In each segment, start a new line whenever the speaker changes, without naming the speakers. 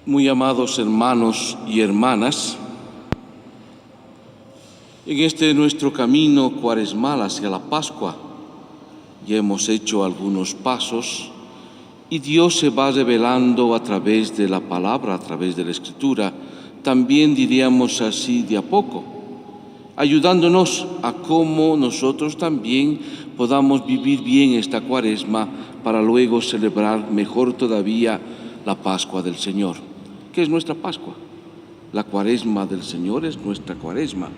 Muy amados hermanos y hermanas, en este nuestro camino cuaresmal hacia la Pascua ya hemos hecho algunos pasos y Dios se va revelando a través de la palabra, a través de la Escritura, también diríamos así de a poco, ayudándonos a cómo nosotros también podamos vivir bien esta cuaresma para luego celebrar mejor todavía la Pascua del Señor. ¿Qué es nuestra Pascua? La cuaresma del Señor es nuestra cuaresma.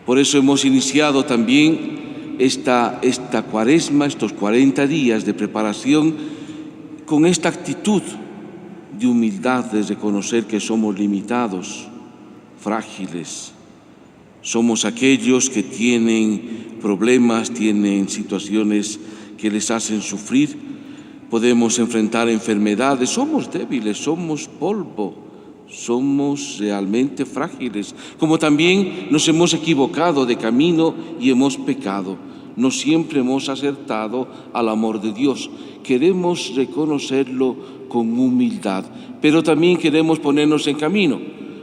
Por eso hemos iniciado también esta cuaresma, estos 40 días de preparación, con esta actitud de humildad, de reconocer que somos limitados, frágiles. Somos aquellos que tienen problemas, tienen situaciones que les hacen sufrir. Podemos enfrentar enfermedades, somos débiles, somos polvo, somos realmente frágiles. Como también nos hemos equivocado de camino y hemos pecado. No siempre hemos acertado al amor de Dios. Queremos reconocerlo con humildad, pero también queremos ponernos en camino.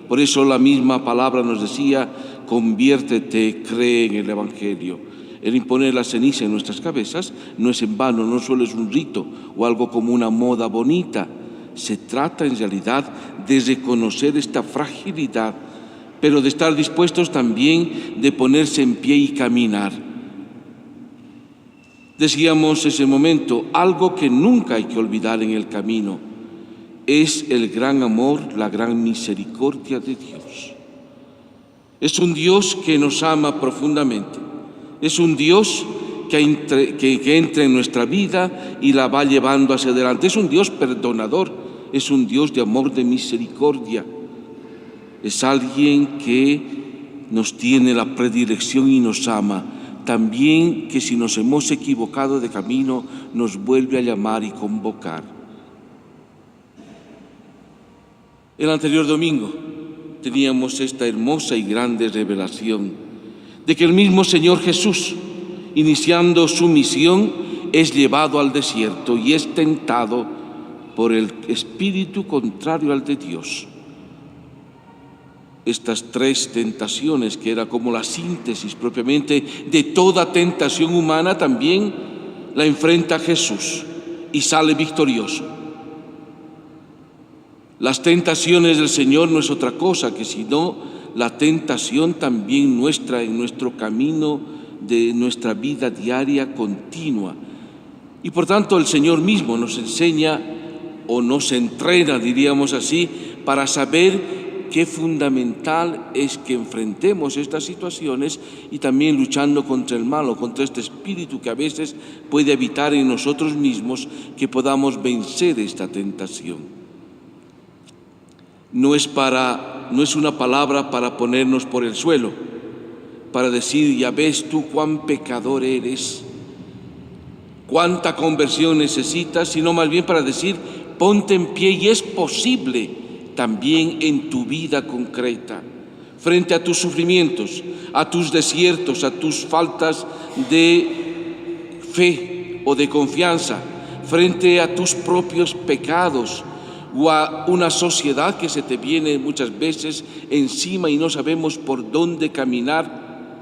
Por eso la misma palabra nos decía: conviértete, cree en el Evangelio. El imponer la ceniza en nuestras cabezas no es en vano, no solo es un rito o algo como una moda bonita. Se trata en realidad de reconocer esta fragilidad, pero de estar dispuestos también de ponerse en pie y caminar. Decíamos ese momento, algo que nunca hay que olvidar en el camino es el gran amor, la gran misericordia de Dios. Es un Dios que nos ama profundamente. Es un Dios que entra en nuestra vida y la va llevando hacia adelante. Es un Dios perdonador, es un Dios de amor, de misericordia. Es alguien que nos tiene la predilección y nos ama. También que si nos hemos equivocado de camino, nos vuelve a llamar y convocar. El anterior domingo teníamos esta hermosa y grande revelación de que el mismo Señor Jesús, iniciando su misión, es llevado al desierto y es tentado por el espíritu contrario al de Dios. Estas tres tentaciones, que era como la síntesis propiamente de toda tentación humana, también la enfrenta Jesús y sale victorioso. Las tentaciones del Señor no es otra cosa que sino la tentación también nuestra en nuestro camino de nuestra vida diaria continua. Y por tanto el Señor mismo nos enseña o nos entrena, diríamos así, para saber qué fundamental es que enfrentemos estas situaciones y también luchando contra el mal o contra este espíritu que a veces puede habitar en nosotros mismos, que podamos vencer esta tentación. No es una palabra para ponernos por el suelo, para decir, ya ves tú cuán pecador eres, cuánta conversión necesitas, sino más bien para decir, ponte en pie y es posible también en tu vida concreta, frente a tus sufrimientos, a tus desiertos, a tus faltas de fe o de confianza, frente a tus propios pecados, o a una sociedad que se te viene muchas veces encima y no sabemos por dónde caminar.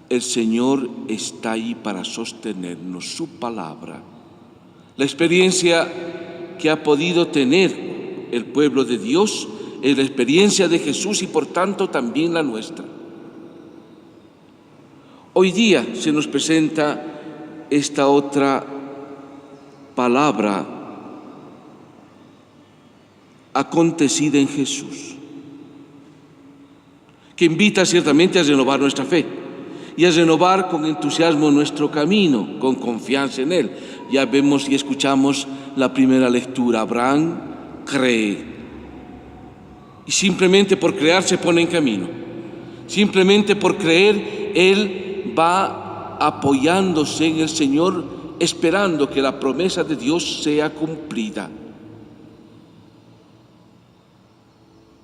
El Señor está ahí para sostenernos, su palabra. La experiencia que ha podido tener el pueblo de Dios es la experiencia de Jesús y por tanto también la nuestra. Hoy día se nos presenta esta otra palabra acontecida en Jesús, que invita ciertamente a renovar nuestra fe y a renovar con entusiasmo nuestro camino, con confianza en Él. Ya vemos y escuchamos la primera lectura: Abraham cree, y simplemente por creer se pone en camino. Simplemente por creer, él va apoyándose en el Señor, esperando que la promesa de Dios sea cumplida.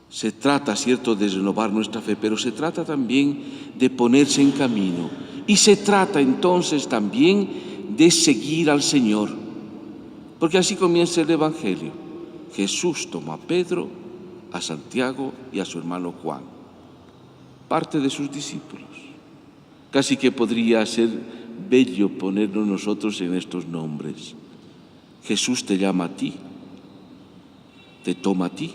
Se trata, cierto, de renovar nuestra fe, pero se trata también de ponerse en camino. Y se trata entonces también de seguir al Señor, porque así comienza el Evangelio. Jesús tomó a Pedro, a Santiago y a su hermano Juan, parte de sus discípulos. Casi que podría ser bello ponernos nosotros en estos nombres. Jesús te llama a ti, te toma a ti,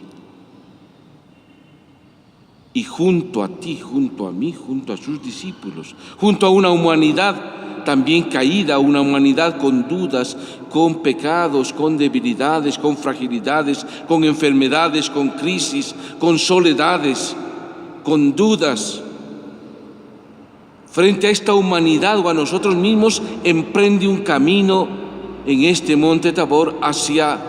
y junto a ti, junto a mí, junto a sus discípulos, junto a una humanidad también caída, una humanidad con dudas, con pecados, con debilidades, con fragilidades, con enfermedades, con crisis, con soledades, con dudas. Frente a esta humanidad o a nosotros mismos, emprende un camino en este monte Tabor hacia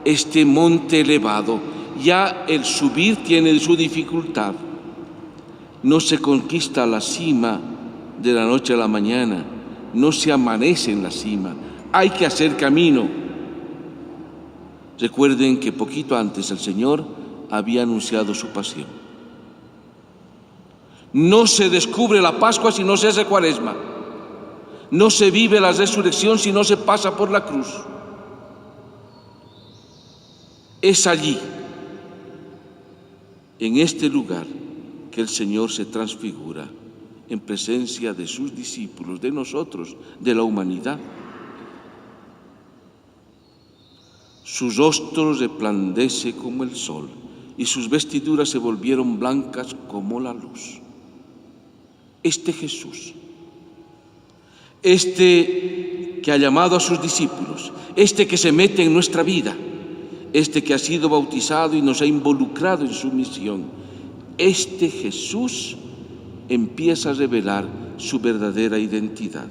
este monte elevado. Ya el subir tiene su dificultad. No se conquista la cima de la noche a la mañana, no se amanece en la cima, hay que hacer camino. Recuerden que poquito antes el Señor había anunciado su pasión. No se descubre la Pascua si no se hace Cuaresma. No se vive la resurrección si no se pasa por la cruz. Es allí, en este lugar, que el Señor se transfigura en presencia de sus discípulos, de nosotros, de la humanidad. Su rostro resplandece como el sol y sus vestiduras se volvieron blancas como la luz. Este Jesús, este que ha llamado a sus discípulos, este que se mete en nuestra vida, este que ha sido bautizado y nos ha involucrado en su misión, este Jesús empieza a revelar su verdadera identidad.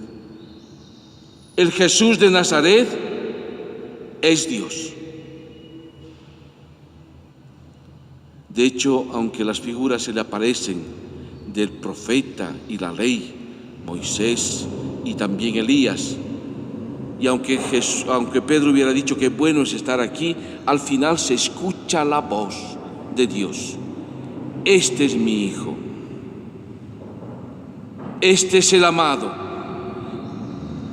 El Jesús de Nazaret es Dios. De hecho, aunque las figuras se le aparecen del profeta y la ley, Moisés y también Elías, y aunque Pedro hubiera dicho que bueno es estar aquí, al final se escucha la voz de Dios. Este es mi Hijo, este es el amado,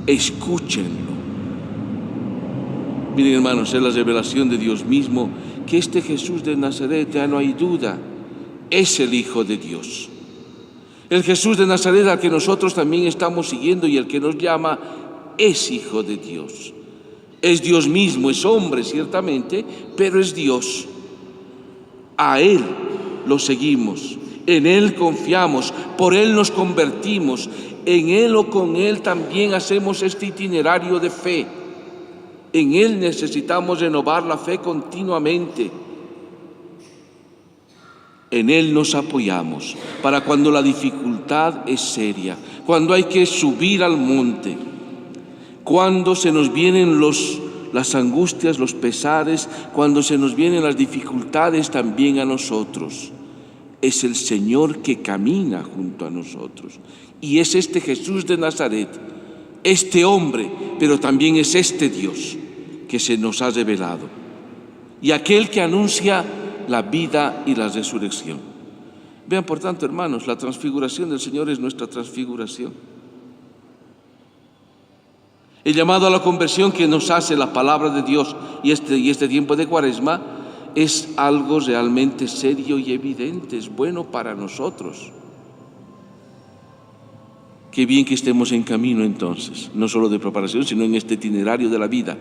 escúchenlo. Miren, hermanos, es la revelación de Dios mismo que este Jesús de Nazaret, ya no hay duda, es el Hijo de Dios. El Jesús de Nazaret al que nosotros también estamos siguiendo y el que nos llama es Hijo de Dios. Es Dios mismo, es hombre ciertamente, pero es Dios. A Él lo seguimos, en Él confiamos, por Él nos convertimos, en Él o con Él también hacemos este itinerario de fe. En Él necesitamos renovar la fe continuamente. En Él nos apoyamos para cuando la dificultad es seria, cuando hay que subir al monte, cuando se nos vienen las angustias, los pesares, cuando se nos vienen las dificultades también a nosotros. Es el Señor que camina junto a nosotros. Y es este Jesús de Nazaret, este hombre, pero también es este Dios que se nos ha revelado. Y aquel que anuncia la vida y la resurrección. Vean, por tanto, hermanos, la transfiguración del Señor es nuestra transfiguración. El llamado a la conversión que nos hace la palabra de Dios y este tiempo de Cuaresma es algo realmente serio y evidente, es bueno para nosotros. Qué bien que estemos en camino entonces, no solo de preparación, sino en este itinerario de la vida.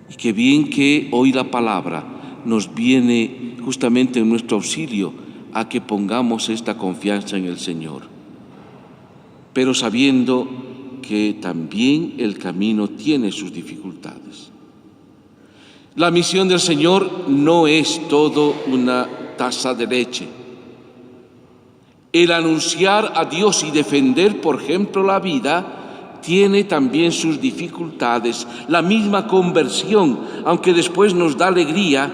Y qué bien que hoy la palabra nos viene justamente en nuestro auxilio a que pongamos esta confianza en el Señor, pero sabiendo que también el camino tiene sus dificultades. La misión del Señor no es todo una taza de leche. El anunciar a Dios y defender, por ejemplo, la vida, tiene también sus dificultades. La misma conversión, aunque después nos da alegría,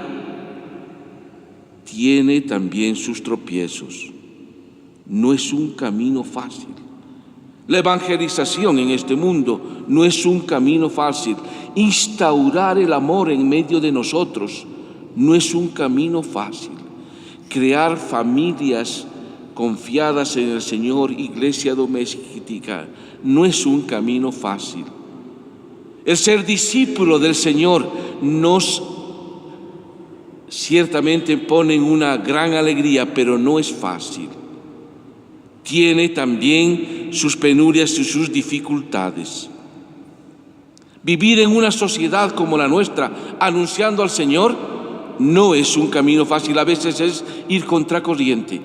tiene también sus tropiezos. No es un camino fácil. La evangelización en este mundo no es un camino fácil. Instaurar el amor en medio de nosotros no es un camino fácil. Crear familias confiadas en el Señor, iglesia doméstica, no es un camino fácil. El ser discípulo del Señor nos ciertamente ponen una gran alegría, pero no es fácil. Tiene también sus penurias y sus dificultades. Vivir en una sociedad como la nuestra, anunciando al Señor, no es un camino fácil. A veces es ir contracorriente.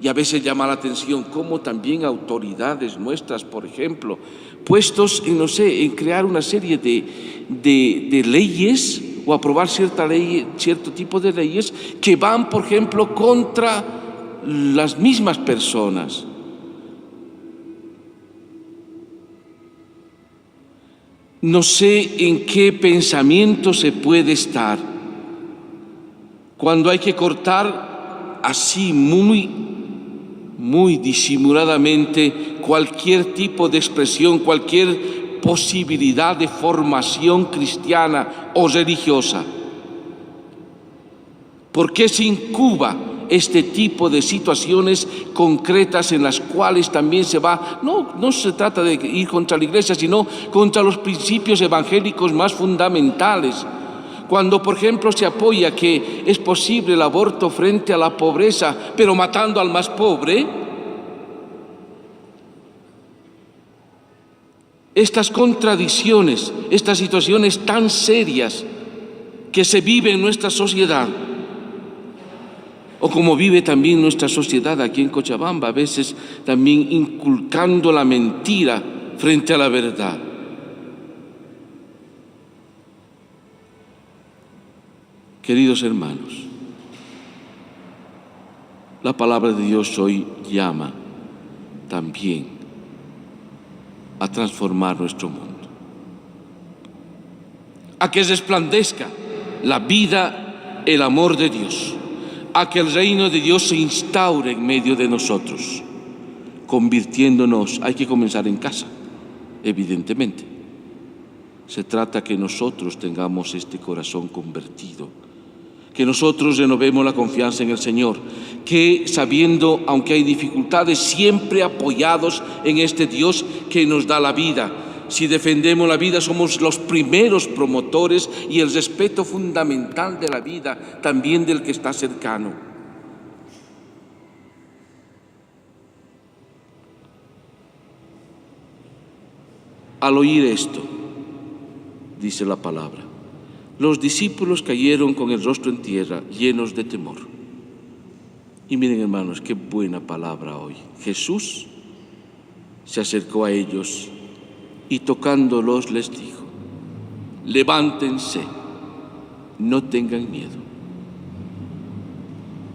Y a veces llama la atención cómo también autoridades nuestras, por ejemplo, puestos en, no sé, en crear una serie de leyes o aprobar cierto tipo de leyes que van, por ejemplo, contra las mismas personas. No sé en qué pensamiento se puede estar cuando hay que cortar así muy disimuladamente cualquier tipo de expresión, cualquier posibilidad de formación cristiana o religiosa. ¿Por qué se incuba este tipo de situaciones concretas en las cuales también se va? No se trata de ir contra la Iglesia, sino contra los principios evangélicos más fundamentales. Cuando, por ejemplo, se apoya que es posible el aborto frente a la pobreza, pero matando al más pobre, estas contradicciones, estas situaciones tan serias que se viven en nuestra sociedad, o como vive también nuestra sociedad aquí en Cochabamba, a veces también inculcando la mentira frente a la verdad. Queridos hermanos, la palabra de Dios hoy llama también a transformar nuestro mundo, a que resplandezca la vida, el amor de Dios, a que el reino de Dios se instaure en medio de nosotros, convirtiéndonos. Hay que comenzar en casa, evidentemente. Se trata que nosotros tengamos este corazón convertido, que nosotros renovemos la confianza en el Señor, que sabiendo, aunque hay dificultades, siempre apoyados en este Dios que nos da la vida. Si defendemos la vida, somos los primeros promotores y el respeto fundamental de la vida, también del que está cercano. Al oír esto, dice la palabra, los discípulos cayeron con el rostro en tierra, llenos de temor. Y miren, hermanos, qué buena palabra hoy. Jesús se acercó a ellos y tocándolos les dijo: levántense, no tengan miedo.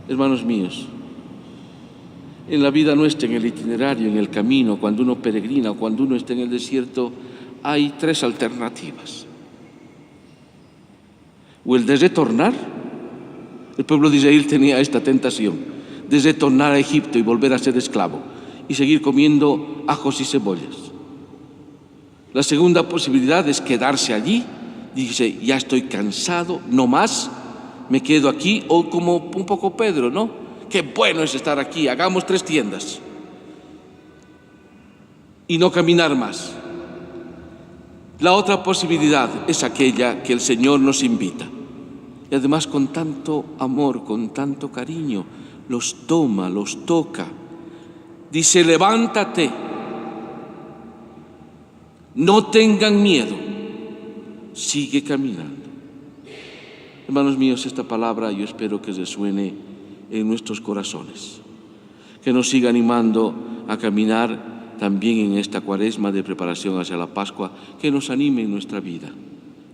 Hermanos míos, en la vida nuestra, en el itinerario, en el camino, cuando uno peregrina o cuando uno está en el desierto, hay tres alternativas. O el de retornar. El pueblo de Israel tenía esta tentación de retornar a Egipto y volver a ser esclavo y seguir comiendo ajos y cebollas. La segunda posibilidad es quedarse allí. Dice: ya estoy cansado, no más, me quedo aquí. O como un poco Pedro, ¿no? Qué bueno es estar aquí, hagamos 3 tiendas y no caminar más. La otra posibilidad es aquella que el Señor nos invita. Y además con tanto amor, con tanto cariño, los toma, los toca. Dice: levántate, no tengan miedo, sigue caminando. Hermanos míos, esta palabra yo espero que resuene en nuestros corazones, que nos siga animando a caminar también en esta cuaresma de preparación hacia la Pascua, que nos anime en nuestra vida,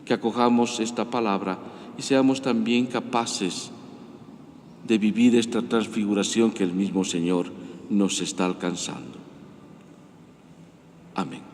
que acojamos esta palabra y seamos también capaces de vivir esta transfiguración que el mismo Señor nos está alcanzando. Amén.